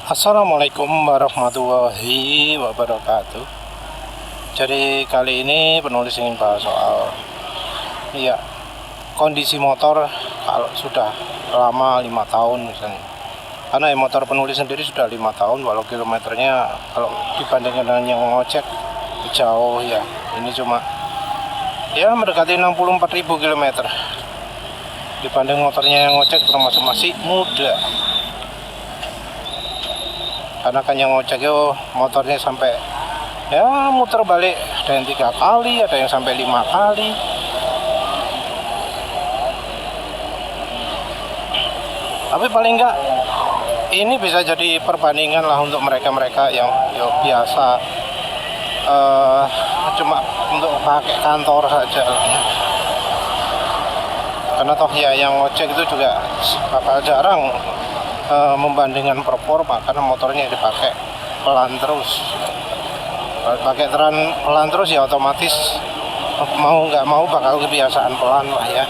Assalamualaikum warahmatullahi wabarakatuh. Jadi kali ini penulis ingin bahas soal kondisi motor kalau sudah lama 5 tahun misalnya. Karena motor penulis sendiri sudah 5 tahun, walau kilometernya kalau dibandingkan dengan yang ngojek jauh ya. Ini cuma mendekati 64.000 km dibanding motornya yang ngojek, termasuk masih muda. Karena kan yang ngojek itu motornya sampai muter balik, ada yang 3 kali, ada yang sampai 5 kali. Tapi paling enggak ini bisa jadi perbandingan lah untuk mereka-mereka yang biasa cuma untuk pakai kantor saja. Karena toh yang ngojek itu juga bakal jarang membandingkan performa, karena motornya dipakai pelan terus. Pakai pelan terus ya otomatis mau nggak mau bakal kebiasaan pelan lah ya,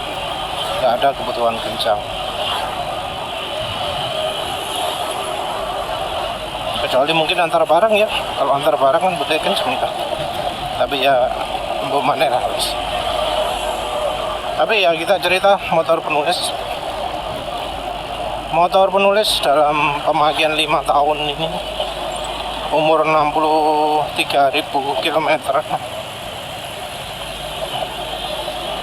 nggak ada kebutuhan kencang. Kecuali mungkin antar barang ya, kalau antar barang kan butuh kencang ya. Tapi ya mana harus. Tapi ya kita cerita motor penulis. Motor penulis dalam pemakaian 5 tahun ini, umur 63.000 km.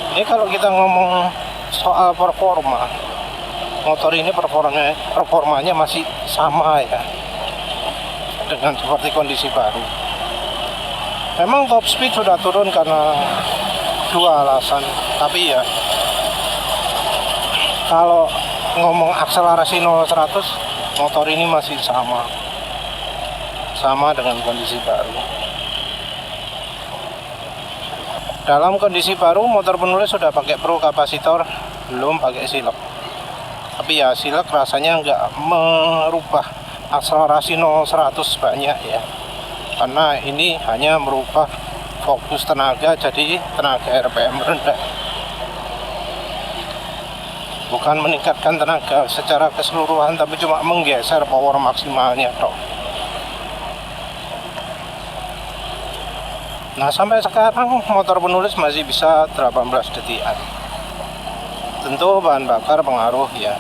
Ini kalau kita ngomong soal performa, motor ini performanya masih sama ya, dengan seperti kondisi baru. Memang top speed sudah turun karena 2 alasan. Tapi ya kalau ngomong akselerasi 0-100, motor ini masih sama dengan kondisi baru. Dalam kondisi baru motor penulis sudah pakai pro kapasitor, belum pakai silek. Tapi ya silek rasanya nggak merubah akselerasi 0-100 banyak ya, karena ini hanya merubah fokus tenaga jadi tenaga RPM rendah, bukan meningkatkan tenaga secara keseluruhan, tapi cuma menggeser power maksimalnya toh. Nah sampai sekarang motor penulis masih bisa 18 detikan. Tentu bahan bakar pengaruh ya.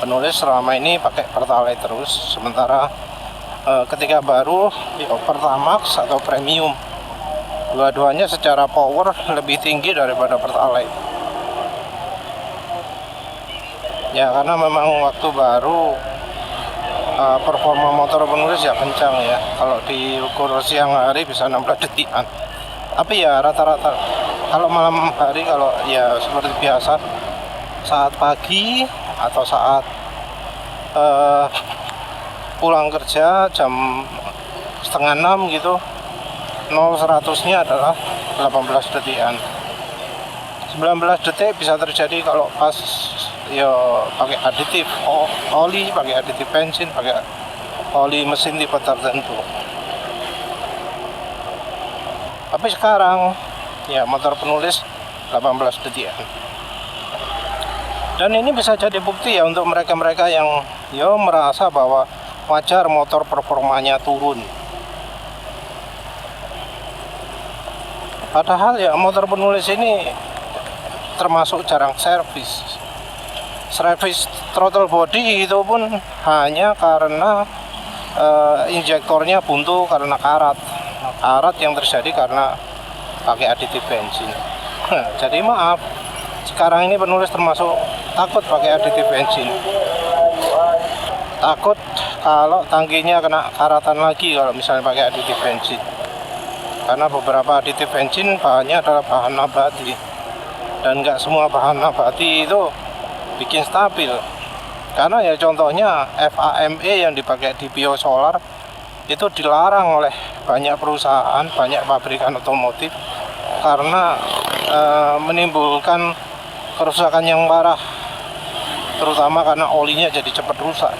Penulis selama ini pakai Pertalite terus, sementara ketika baru Pertamax atau Premium, dua-duanya secara power lebih tinggi daripada Pertalite. Ya karena memang waktu baru performa motor penulis ya kencang ya. Kalau diukur siang hari bisa 16 detikan. Tapi ya rata-rata kalau malam hari, kalau ya seperti biasa saat pagi atau saat pulang kerja jam setengah 6 gitu, 0-100 nya adalah 18 detikan. 19 detik bisa terjadi kalau pas pakai aditif oli, pakai aditif bensin, pakai oli mesin tipe tertentu. Tapi sekarang ya motor penulis 18 detikan. Dan ini bisa jadi bukti ya untuk mereka-mereka yang merasa bahwa wajar motor performanya turun. Padahal ya motor penulis ini termasuk jarang servis throttle body, itu pun hanya karena injektornya buntu karena karat yang terjadi karena pakai aditif bensin. Jadi maaf, sekarang ini penulis termasuk takut pakai aditif bensin, takut kalau tangkinya kena karatan lagi kalau misalnya pakai aditif bensin, karena beberapa aditif bensin bahannya adalah bahan nabati, dan nggak semua bahan nabati itu bikin stabil. Karena ya contohnya FAME yang dipakai di biosolar itu dilarang oleh banyak perusahaan, banyak pabrikan otomotif, karena menimbulkan kerusakan yang parah, terutama karena olinya jadi cepat rusak.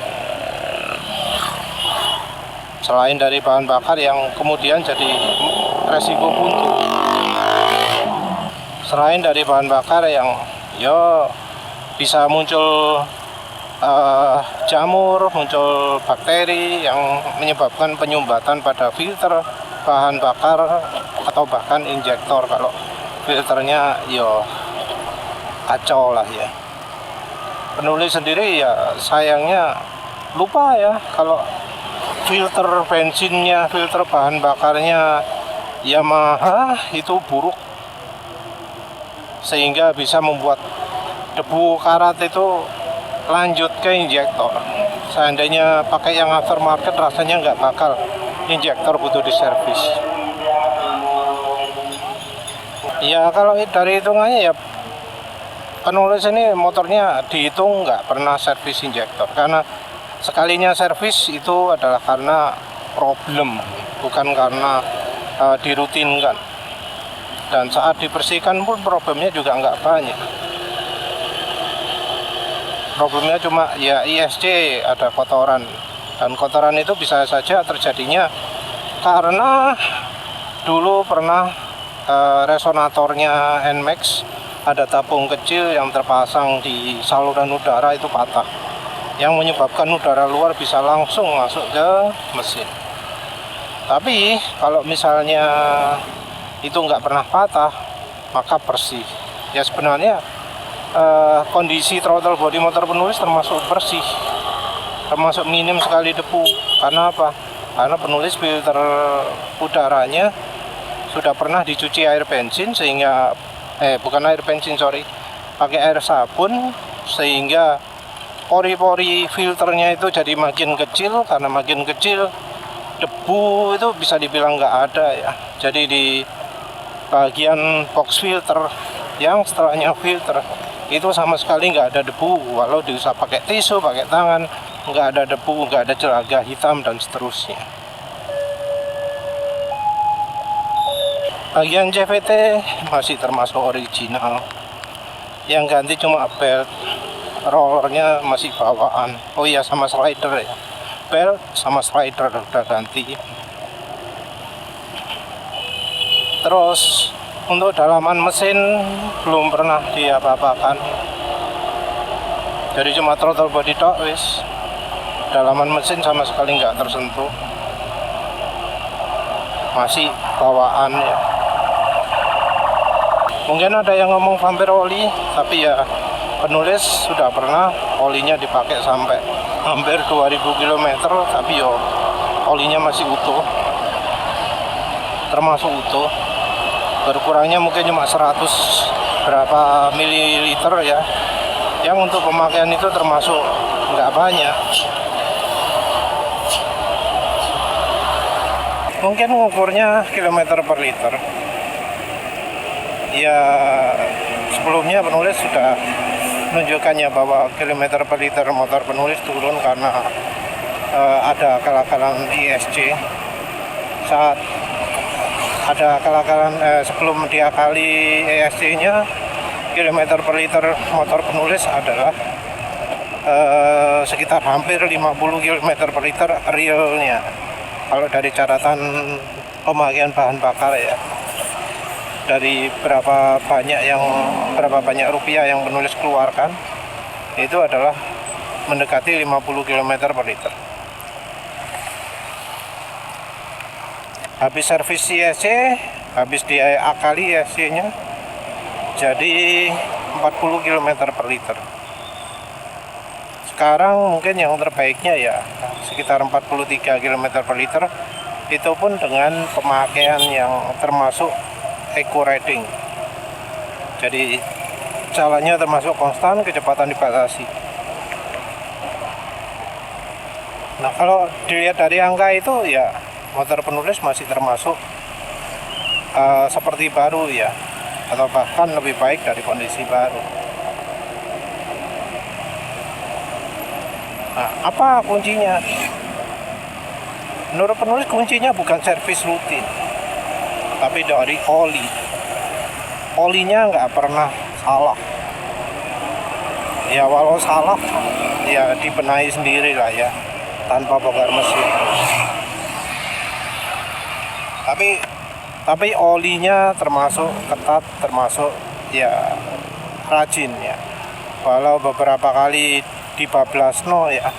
Selain dari bahan bakar yang kemudian jadi resiko buntu, selain dari bahan bakar yang bisa muncul jamur, muncul bakteri yang menyebabkan penyumbatan pada filter bahan bakar atau bahkan injektor kalau filternya yo kacau lah ya. Penulis sendiri ya sayangnya lupa ya kalau filter bensinnya, filter bahan bakarnya Yamaha itu buruk sehingga bisa membuat debu karat itu lanjut ke injektor. Seandainya pakai yang aftermarket rasanya nggak bakal injektor butuh diservis. Ya kalau dari hitungannya ya penulis ini motornya dihitung nggak pernah servis injektor, karena sekalinya servis itu adalah karena problem, bukan karena dirutinkan. Dan saat dibersihkan pun problemnya juga nggak banyak. Problemnya cuma ya ISC ada kotoran, dan kotoran itu bisa saja terjadinya karena dulu pernah resonatornya NMAX ada tabung kecil yang terpasang di saluran udara itu patah, yang menyebabkan udara luar bisa langsung masuk ke mesin. Tapi kalau misalnya itu nggak pernah patah, maka bersih. Ya sebenarnya kondisi throttle body motor penulis termasuk bersih, termasuk minim sekali debu. Karena apa? Karena penulis filter udaranya sudah pernah dicuci air bensin sehingga bukan air bensin, sorry, pakai air sabun, sehingga pori-pori filternya itu jadi makin kecil. Karena makin kecil, debu itu bisa dibilang nggak ada ya. Jadi di bagian box filter yang setelahnya filter itu sama sekali nggak ada debu, walau diusap pakai tisu, pakai tangan, nggak ada debu, nggak ada jelaga hitam dan seterusnya. Bagian CVT masih termasuk original, yang ganti cuma belt, rollernya masih bawaan. Oh iya, sama slider ya, belt sama slider udah ganti. Terus untuk dalaman mesin belum pernah diapa-apakan, jadi cuma throttle body tok wis. Dalaman mesin sama sekali nggak tersentuh, masih bawaan ya. Mungkin ada yang ngomong vampir oli, tapi ya penulis sudah pernah olinya dipakai sampai hampir 2000 km, tapi yo olinya masih utuh, termasuk utuh. Berkurangnya mungkin cuma 100 berapa mililiter ya, yang untuk pemakaian itu termasuk nggak banyak. Mungkin ngukurnya kilometer per liter. Ya sebelumnya penulis sudah menunjukkannya bahwa kilometer per liter motor penulis turun karena ada akal-akalan ISC. Saat ada akal-akalan sebelum diakali ISC-nya, kilometer per liter motor penulis adalah sekitar hampir 50 km per liter realnya. Kalau dari catatan pemakaian bahan bakar ya, dari berapa banyak rupiah yang penulis keluarkan, itu adalah mendekati 50 km per liter. Habis servis ISC, habis diakali ISC-nya, jadi 40 km per liter. Sekarang mungkin yang terbaiknya ya sekitar 43 km per liter, itu pun dengan pemakaian yang termasuk eco riding. Jadi jalannya termasuk konstan, kecepatan dibatasi. Nah kalau dilihat dari angka itu ya motor penulis masih termasuk seperti baru ya, atau bahkan lebih baik dari kondisi baru. Nah, apa kuncinya? Menurut penulis kuncinya bukan servis rutin, tapi dari oli. Olinya nggak pernah salah. Ya walau salah, ya dibenahi sendiri lah ya, tanpa bongkar mesin. Tapi olinya termasuk ketat, termasuk ya rajin ya. Walau beberapa kali di bablasno ya.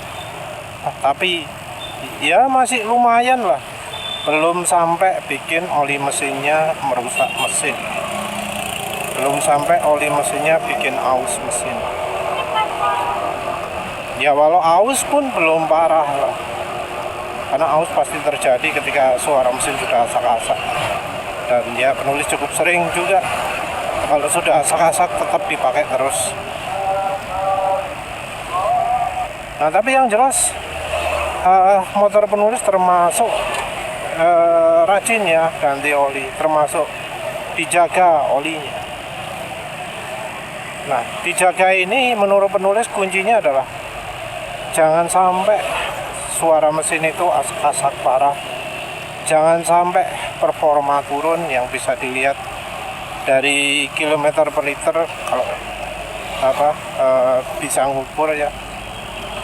Tapi ya masih lumayan lah, belum sampai bikin oli mesinnya merusak mesin, belum sampai oli mesinnya bikin aus mesin. Ya walau aus pun belum parah lah, karena aus pasti terjadi ketika suara mesin sudah asak-asak. Dan ya penulis cukup sering juga kalau sudah asak-asak tetap dipakai terus. Nah tapi yang jelas motor penulis termasuk rajin ya ganti oli, termasuk dijaga olinya. Nah dijaga ini menurut penulis kuncinya adalah jangan sampai suara mesin itu asak-asak parah, jangan sampai performa turun yang bisa dilihat dari kilometer per liter kalau bisa ngukur ya.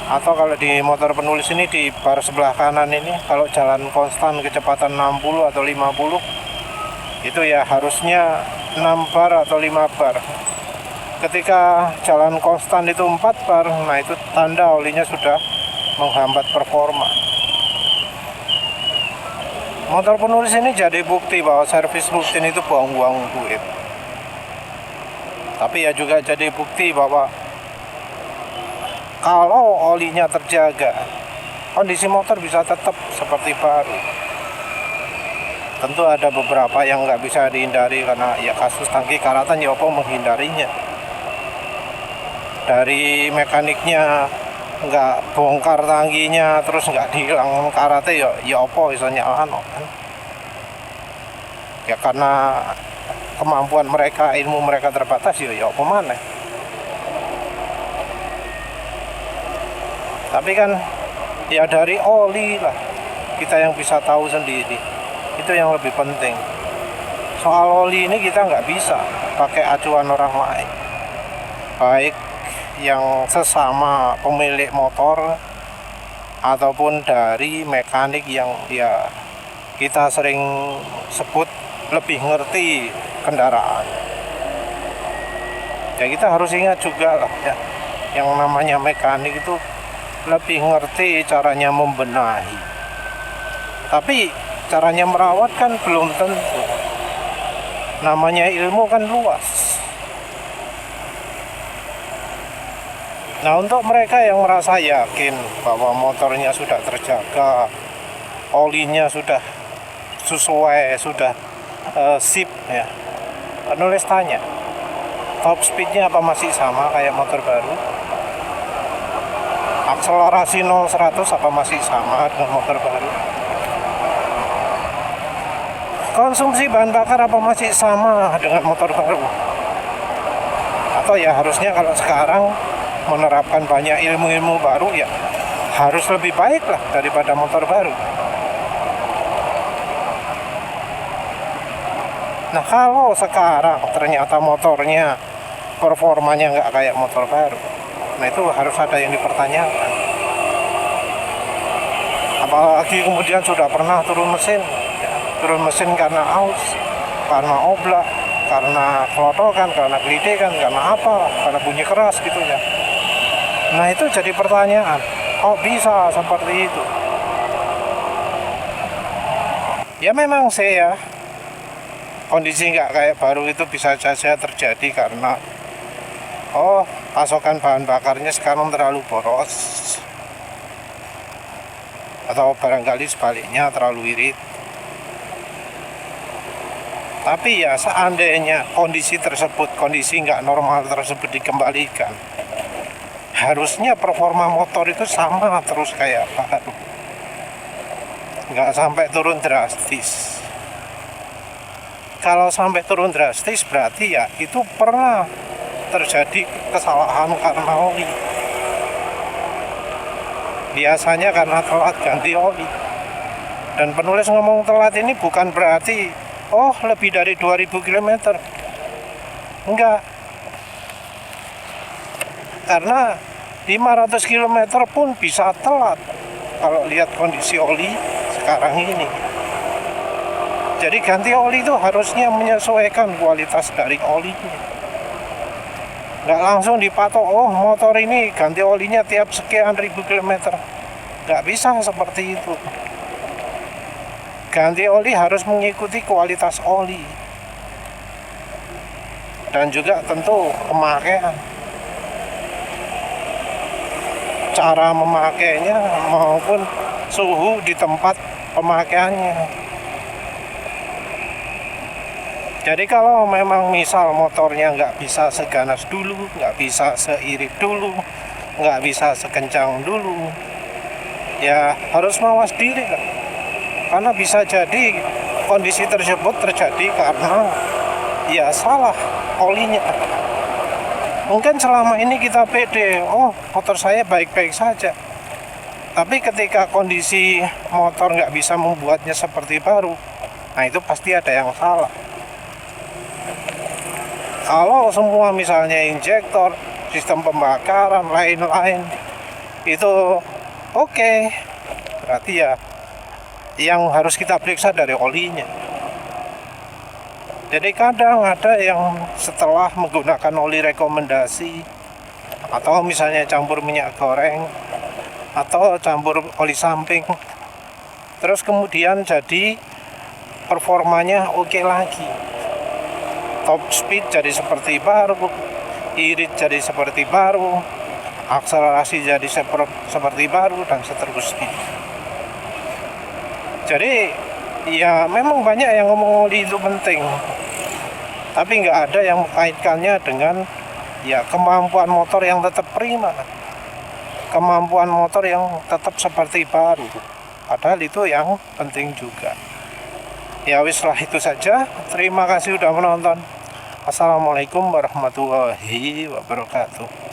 Atau kalau di motor penulis ini di bar sebelah kanan ini, kalau jalan konstan kecepatan 60 atau 50 itu ya harusnya 6 bar atau 5 bar. Ketika jalan konstan itu 4 bar, nah itu tanda olinya sudah menghambat performa. Motor penulis ini jadi bukti bahwa servis rutin itu buang-buang duit. Tapi ya juga jadi bukti bahwa kalau olinya terjaga, kondisi motor bisa tetap seperti baru. Tentu ada beberapa yang nggak bisa dihindari karena ya kasus tangki karatan ya apa menghindarinya. Dari mekaniknya nggak bongkar tangkinya terus nggak dihilang karate ya apa bisa nyalahan kan? Ya karena kemampuan mereka, ilmu mereka terbatas ya apa mana? Tapi kan ya dari oli lah kita yang bisa tahu sendiri, itu yang lebih penting. Soal oli ini kita nggak bisa pakai acuan orang lain, baik yang sesama pemilik motor ataupun dari mekanik yang ya kita sering sebut lebih ngerti kendaraan. Ya kita harus ingat juga lah ya, yang namanya mekanik itu lebih ngerti caranya membenahi, tapi caranya merawat kan belum tentu. Namanya ilmu kan luas. Nah untuk mereka yang merasa yakin bahwa motornya sudah terjaga, olinya sudah sesuai, sudah sip ya, penulis tanya top speednya apa masih sama kayak motor baru, akselerasi 0-100 apa masih sama dengan motor baru, konsumsi bahan bakar apa masih sama dengan motor baru. Atau ya harusnya kalau sekarang menerapkan banyak ilmu-ilmu baru ya harus lebih baik lah daripada motor baru. Nah kalau sekarang ternyata motornya performanya nggak kayak motor baru, nah itu harus ada yang dipertanyakan. Apalagi kemudian sudah pernah turun mesin ya, turun mesin karena aus, karena oblak, karena kelotokan, karena gelidekan, karena apa, karena bunyi keras gitu ya. Nah itu jadi pertanyaan, kok bisa seperti itu? Ya memang sih ya, kondisi nggak kayak baru itu bisa saja terjadi karena pasokan bahan bakarnya sekarang terlalu boros, atau barangkali sebaliknya terlalu irit. Tapi ya seandainya kondisi tersebut, kondisi nggak normal tersebut dikembalikan, harusnya performa motor itu sama terus kayak baru, nggak sampai turun drastis. Kalau sampai turun drastis berarti ya itu pernah terjadi kesalahan karena oli. Biasanya karena telat ganti oli. Dan penulis ngomong telat ini bukan berarti lebih dari 2000 km. Enggak. Karena 500 km pun bisa telat kalau lihat kondisi oli sekarang ini. Jadi ganti oli itu harusnya menyesuaikan kualitas dari olinya. nggak langsung dipatok, oh motor ini ganti olinya tiap sekian ribu kilometer. Nggak bisa seperti itu. Ganti oli harus mengikuti kualitas oli dan juga tentu pemakaian, cara memakainya maupun suhu di tempat pemakaiannya. Jadi kalau memang misal motornya nggak bisa seganas dulu, nggak bisa seirit dulu, nggak bisa sekencang dulu, ya harus mawas diri kan? Karena bisa jadi kondisi tersebut terjadi karena ya salah olinya. Mungkin selama ini kita pede, oh motor saya baik-baik saja. Tapi ketika kondisi motor nggak bisa membuatnya seperti baru, nah itu pasti ada yang salah. Kalau semua misalnya injektor, sistem pembakaran, lain-lain itu oke, berarti ya yang harus kita periksa dari olinya. Jadi kadang ada yang setelah menggunakan oli rekomendasi, atau misalnya campur minyak goreng, atau campur oli samping, terus kemudian jadi performanya oke lagi, top speed jadi seperti baru, irit jadi seperti baru, akselerasi jadi seperti baru, dan seterusnya. Jadi ya memang banyak yang ngomong oli itu penting, tapi nggak ada yang mengaitkannya dengan ya kemampuan motor yang tetap prima, kemampuan motor yang tetap seperti baru. Padahal itu yang penting juga. Ya wis lah, itu saja. Terima kasih sudah menonton. Assalamualaikum warahmatullahi wabarakatuh.